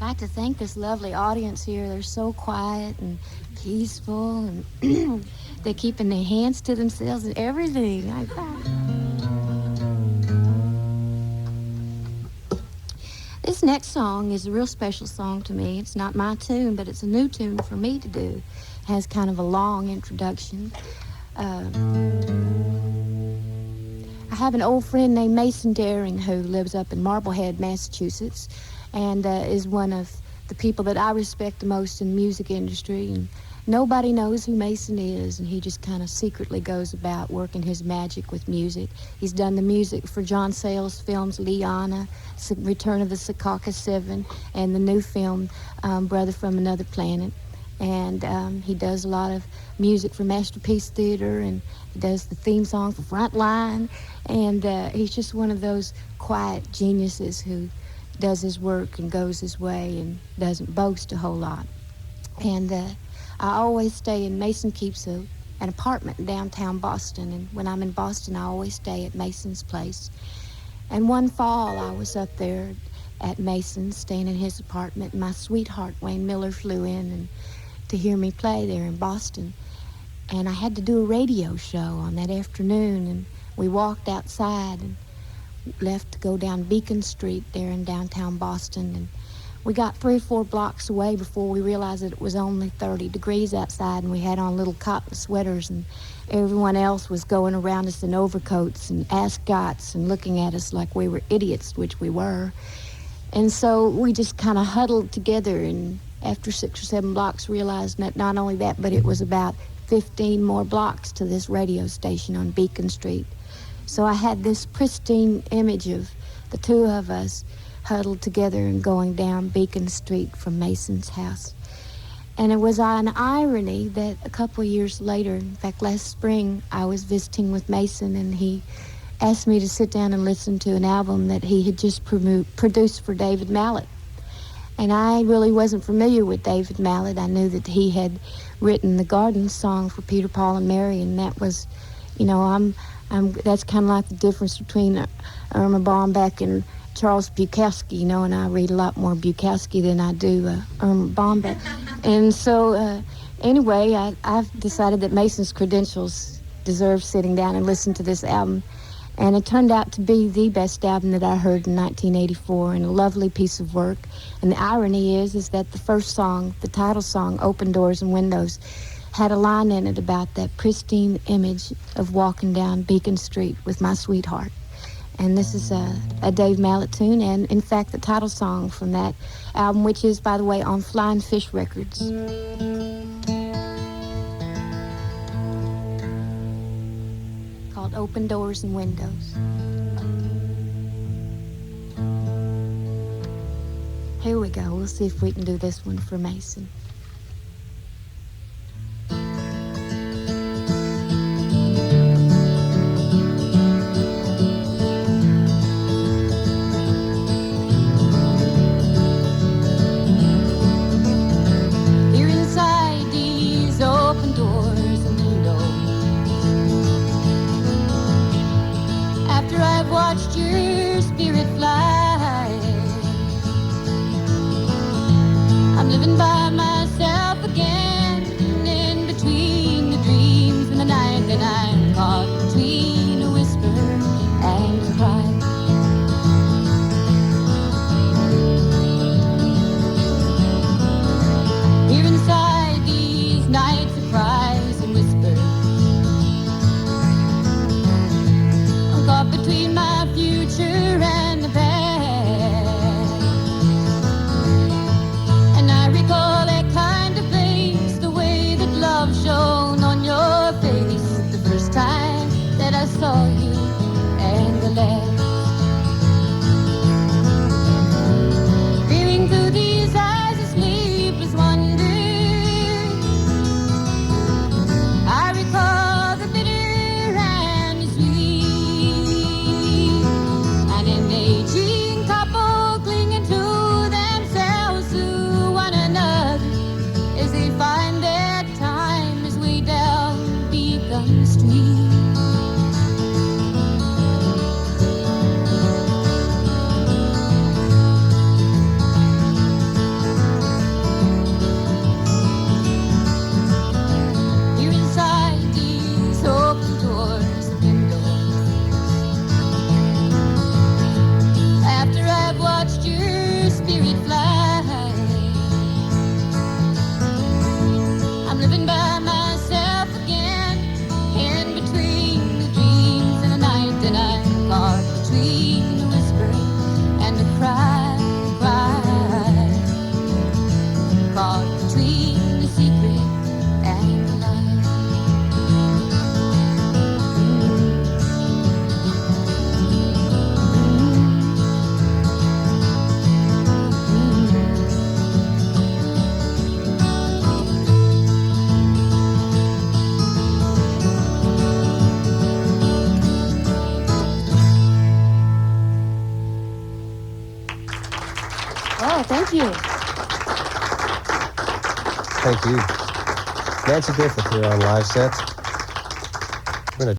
I'd like to thank this lovely audience here. They're so quiet and peaceful, and they're keeping their hands to themselves and everything. I thought. This next song is a real special song to me. It's not my tune, but it's a new tune for me to do. It has kind of a long introduction. I have an old friend named Mason Daring who lives up in Marblehead, Massachusetts, and is one of the people that I respect the most in the music industry. And nobody knows who Mason is, and he just kind of secretly goes about working his magic with music. He's done the music for John Sayles' films Liana, Return of the Secaucus Seven, and the new film Brother from Another Planet. And he does a lot of music for Masterpiece Theater, and he does the theme song for Frontline. And he's just one of those quiet geniuses who does his work and goes his way and doesn't boast a whole lot. And I always stay in, Mason keeps an apartment in downtown Boston, and when I'm in Boston, I always stay at Mason's place. And one fall, I was up there at Mason's, staying in his apartment, and my sweetheart, Wayne Miller, flew in and to hear me play there in Boston. And I had to do a radio show on that afternoon, and we walked outside and left to go down Beacon Street there in downtown Boston, and we got 3 or 4 blocks away before we realized that it was only 30 degrees outside, and we had on little cotton sweaters, and everyone else was going around us in overcoats and ascots and looking at us like we were idiots, which we were. And so we just kind of huddled together, and after 6 or 7 blocks realized that not only that, but it was about 15 more blocks to this radio station on Beacon Street. So I had this pristine image of the two of us huddled together and going down Beacon Street from Mason's house. And it was an irony that a couple of years later, in fact last spring, I was visiting with Mason, and he asked me to sit down and listen to an album that he had just produced for David Mallett. And I really wasn't familiar with David Mallett. I knew that he had written the Garden song for Peter, Paul, and Mary, and that was, you know, that's kind of like the difference between Irma Bombeck and Charles Bukowski, you know, and I read a lot more Bukowski than I do Irma Bombeck. And so, anyway, I've decided that Mason's credentials deserve sitting down and listen to this album. And it turned out to be the best album that I heard in 1984, and a lovely piece of work. And the irony is that the first song, the title song, Open Doors and Windows, had a line in it about that pristine image of walking down Beacon Street with my sweetheart. And this is a Dave Mallett tune, and in fact the title song from that album, which is, by the way, on Flying Fish Records. Called Open Doors and Windows. Here we go. We'll see if we can do this one for Mason. Watched your spirit fly. I'm living by myself again, in between the dreams and the night that I'm caught between a whisper and a cry. Here inside these nights of cries and whispers, I'm caught between my future and the past. And I recall that kind of place Thank you. Thank you. Nanci Griffith here on Live Sets.